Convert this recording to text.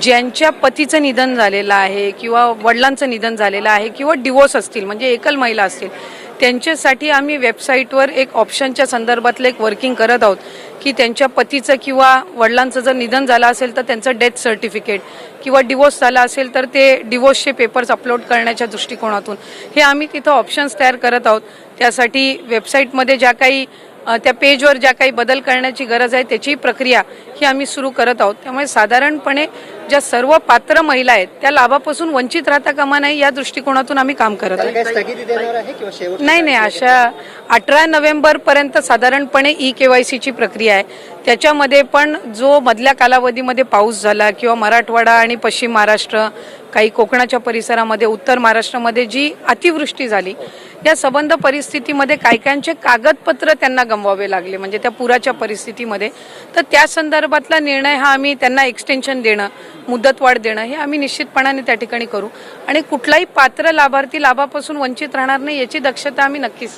ज्यांच्या पतीचं निधन झालेलं आहे किंवा वडिलांचं निधन झालेलं आहे किंवा डिवोर्स असतील म्हणजे एकल महिला असतील त्यांच्यासाठी आम्ही वेबसाईटवर एक ऑप्शनच्या संदर्भातलं एक वर्किंग करत आहोत की त्यांच्या पतीचं किंवा वडिलांचं जर निधन झालं असेल तर त्यांचं डेथ सर्टिफिकेट किंवा डिवोर्स झाला असेल तर ते डिवोर्सचे पेपर्स अपलोड करण्याच्या दृष्टिकोनातून हे आम्ही तिथं ऑप्शन्स तयार करत आहोत। त्यासाठी वेबसाईटमध्ये ज्या काही त्या पेजवर ज्या काही बदल करण्याची गरज आहे त्याची प्रक्रिया ही आम्ही सुरू करत आहोत। त्यामुळे साधारणपणे ज्या सर्व पात्र महिला आहेत त्या लाभापासून वंचित राहता कामा नये या दृष्टिकोनातून आम्ही काम करत आहोत। नाही, अशा 18 नोव्हेंबर पर्यंत साधारणपणे ई-KYC ची प्रक्रिया आहे। त्याच्यामध्ये पण जो मधल्या कालावधीमध्ये पाऊस झाला किंवा मराठवाडा आणि पश्चिम महाराष्ट्र काही कोकणाच्या परिसरामध्ये उत्तर महाराष्ट्रामध्ये जी अतिवृष्टी झाली या संबंध परिस्थितीमध्ये कायकांचे कागदपत्र त्यांना गमवावे लागले म्हणजे त्या पुराच्या परिस्थितीमध्ये तर त्या संदर्भातला निर्णय हा आम्ही त्यांना एक्सटेन्शन देणं मुदतवाढ देणं हे आम्ही निश्चितपणाने त्या ठिकाणी करू आणि कुठलाही पात्र लाभार्थी लाभापासून वंचित राहणार नाही याची दक्षता आम्ही नक्कीच